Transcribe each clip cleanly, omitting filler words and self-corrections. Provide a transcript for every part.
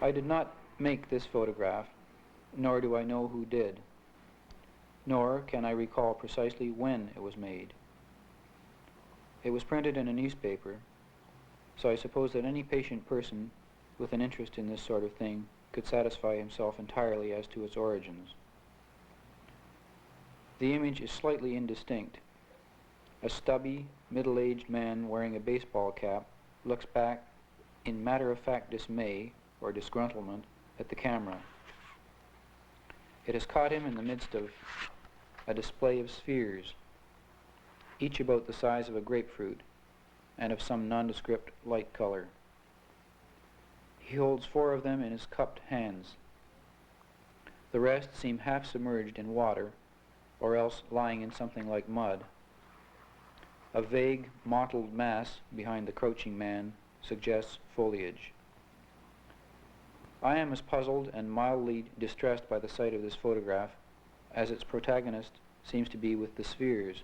I did not make this photograph, nor do I know who did, nor can I recall precisely when it was made. It was printed in a newspaper, so I suppose that any patient person with an interest in this sort of thing could satisfy himself entirely as to its origins. The image is slightly indistinct. A stubby, middle-aged man wearing a baseball cap looks back in matter-of-fact dismay or disgruntlement at the camera. It has caught him in the midst of a display of spheres, each about the size of a grapefruit and of some nondescript light color. He holds 4 of them in his cupped hands. The rest seem half submerged in water, or else lying in something like mud. A vague, mottled mass behind the crouching man suggests foliage. I am as puzzled and mildly distressed by the sight of this photograph as its protagonist seems to be with the spheres.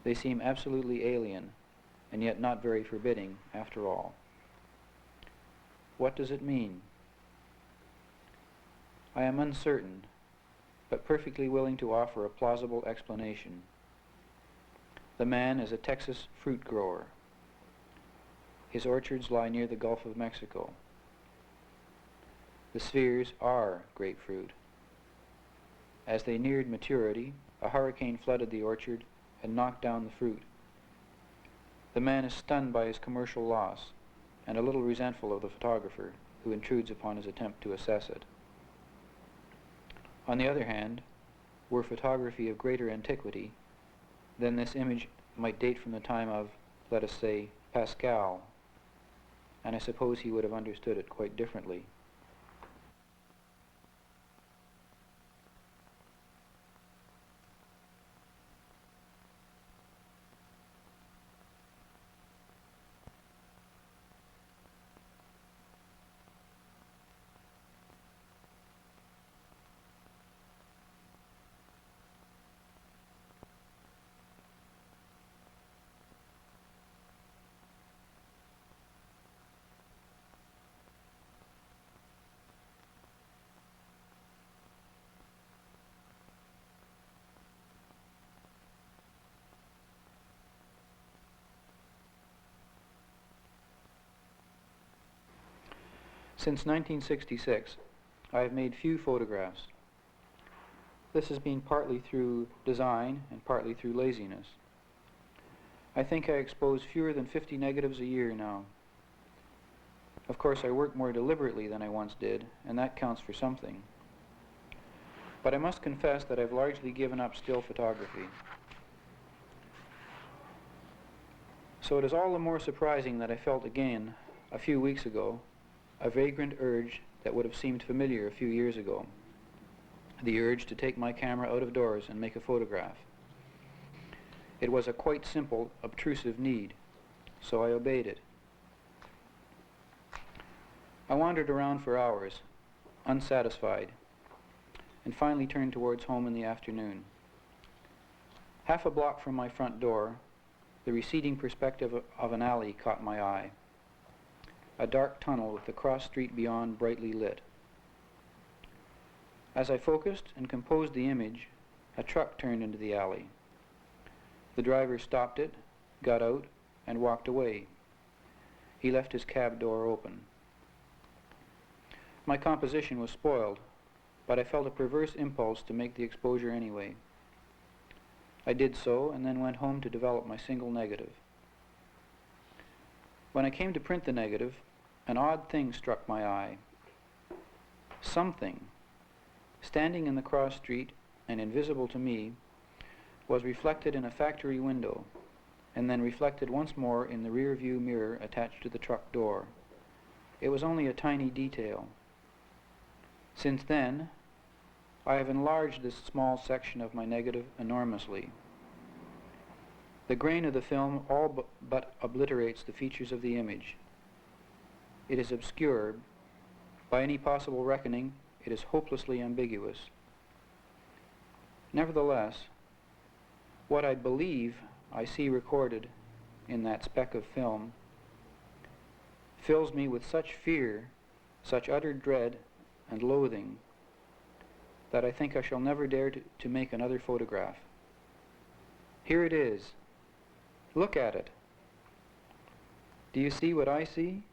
They seem absolutely alien, and yet not very forbidding after all. What does it mean? I am uncertain, but perfectly willing to offer a plausible explanation. The man is a Texas fruit grower. His orchards lie near the Gulf of Mexico. The spheres are grapefruit. As they neared maturity, a hurricane flooded the orchard and knocked down the fruit. The man is stunned by his commercial loss and a little resentful of the photographer who intrudes upon his attempt to assess it. On the other hand, were photography of greater antiquity, then this image might date from the time of, let us say, Pascal, and I suppose he would have understood it quite differently. Since 1966, I have made few photographs. This has been partly through design and partly through laziness. I think I expose fewer than 50 negatives a year now. Of course, I work more deliberately than I once did, and that counts for something. But I must confess that I've largely given up still photography. So it is all the more surprising that I felt again, a few weeks ago, a vagrant urge that would have seemed familiar a few years ago. The urge to take my camera out of doors and make a photograph. It was a quite simple, obtrusive need, so I obeyed it. I wandered around for hours, unsatisfied, and finally turned towards home in the afternoon. Half a block from my front door, the receding perspective of an alley caught my eye. A dark tunnel with the cross street beyond brightly lit. As I focused and composed the image, a truck turned into the alley. The driver stopped it, got out, and walked away. He left his cab door open. My composition was spoiled, but I felt a perverse impulse to make the exposure anyway. I did so, and then went home to develop my single negative. When I came to print the negative, an odd thing struck my eye. Something, standing in the cross street and invisible to me, was reflected in a factory window, and then reflected once more in the rear view mirror attached to the truck door. It was only a tiny detail. Since then, I have enlarged this small section of my negative enormously. The grain of the film all but obliterates the features of the image. It is obscure. By any possible reckoning, it is hopelessly ambiguous. Nevertheless, what I believe I see recorded in that speck of film fills me with such fear, such utter dread and loathing that I think I shall never dare to make another photograph. Here it is. Look at it. Do you see what I see?